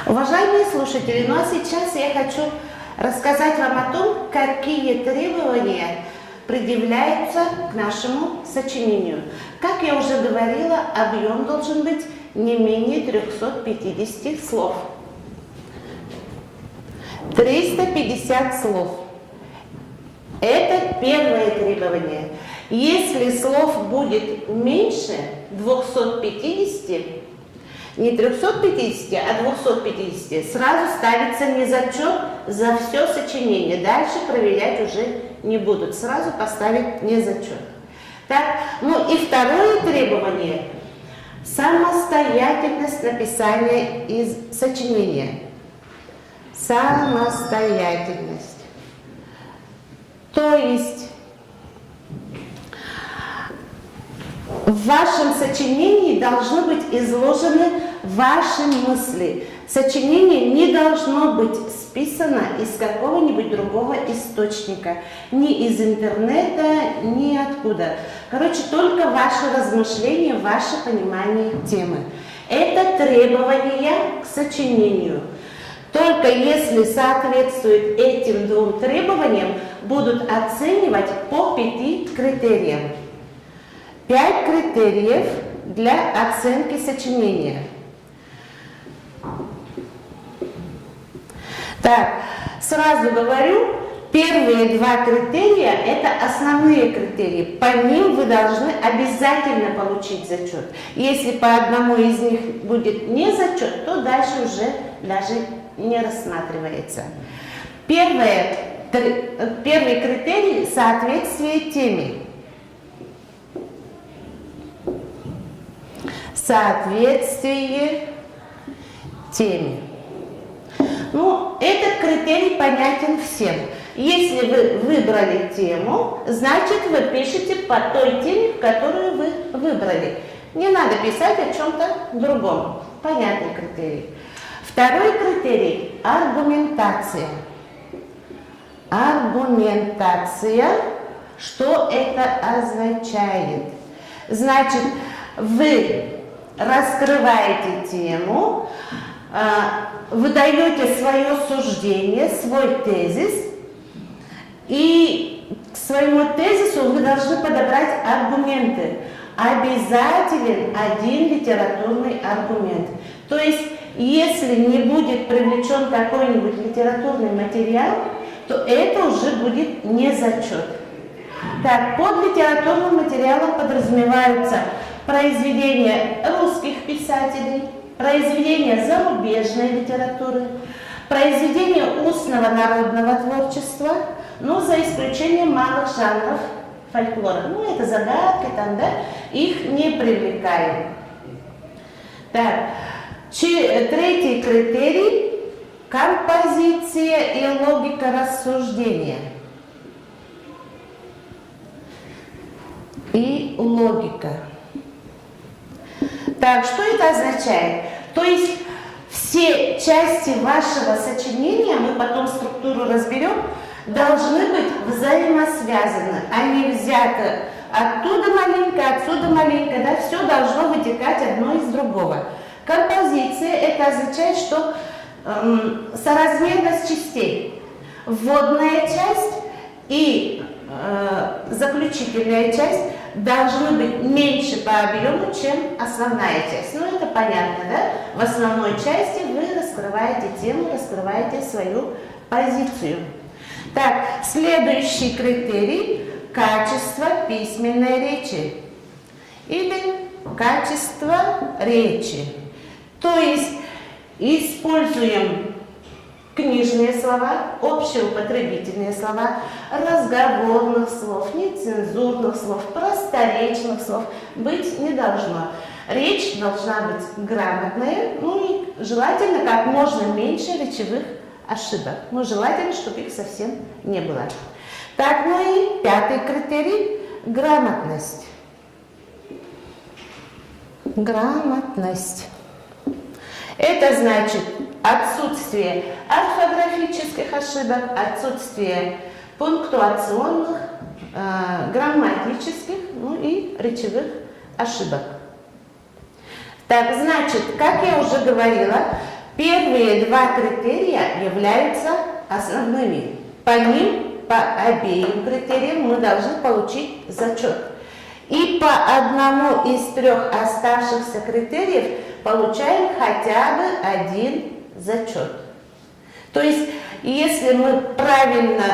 Уважаемые слушатели, ну а сейчас я хочу рассказать вам о том, какие требования предъявляются к нашему сочинению. Как я уже говорила, объем должен быть не менее 350 слов. 350 слов. Это первое требование. Если слов будет меньше 250, не 350, а 250, сразу ставится незачет за все сочинение. Дальше проверять уже не будут. Сразу поставить незачет. Так, ну и второе требование – самостоятельность написания из сочинения. Самостоятельность. То есть в вашем сочинении должны быть изложены ваши мысли. Сочинение не должно быть списано из какого-нибудь другого источника. Ни из интернета, ни откуда. Короче, только ваши размышления, ваше понимание темы. Это требования к сочинению. Только если соответствует этим двум требованиям, будут оценивать по 5 критериям. 5 критериев для оценки сочинения. Так, сразу говорю, первые 2 критерия – это основные критерии. По ним вы должны обязательно получить зачет. Если по одному из них будет не зачет, то дальше уже даже не рассматривается. Первый критерий – соответствие теме. Соответствие теме. Ну, этот критерий понятен всем. Если вы выбрали тему, значит вы пишете по той теме, которую вы выбрали. Не надо писать о чем-то другом. Понятный критерий. Второй критерий – аргументация. Аргументация. Что это означает? Значит, вы раскрываете тему, вы даете свое суждение, свой тезис, и к своему тезису вы должны подобрать аргументы. Обязателен один литературный аргумент. То есть, если не будет привлечен какой-нибудь литературный материал, то это уже будет не зачет. Так, под литературным материалом подразумеваются произведения русских писателей, произведения зарубежной литературы, произведения устного народного творчества, но за исключением малых жанров фольклора. Ну, это загадки там, да, их не привлекаем. Так, третий критерий – композиция и логика рассуждения. И логика. Так, что это означает? То есть все части вашего сочинения, мы потом структуру разберем, должны быть взаимосвязаны. Они взяты оттуда маленько, отсюда маленько, да, все должно вытекать одно из другого. Композиция – это означает, что соразмерность частей. Вводная часть и заключительная часть должны быть меньше по объему, чем основная часть. Ну, это понятно, да? В основной части вы раскрываете тему, раскрываете свою позицию. Так, следующий критерий – качество письменной речи или качество речи. То есть используем книжные слова, общеупотребительные слова, разговорных слов, нецензурных слов, просторечных слов быть не должно. Речь должна быть грамотная, ну и желательно как можно меньше речевых ошибок. Но желательно, чтобы их совсем не было. Так, ну и 5-й критерий – грамотность. Грамотность. Это значит отсутствие орфографических ошибок, отсутствие пунктуационных, грамматических, ну и речевых ошибок. Так, значит, как я уже говорила, Первые два критерия являются основными. По ним, по обеим критериям мы должны получить зачет. И по одному из трех оставшихся критериев получаем хотя бы один зачет. То есть, если мы правильно,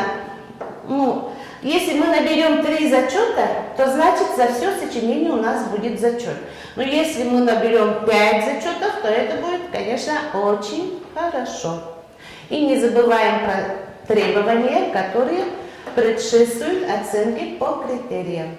если мы наберем 3 зачета, то значит за все сочинение у нас будет зачет. Но если мы наберем 5 зачетов, то это будет, конечно, очень хорошо. И не забываем про требования, которые предшествуют оценке по критериям.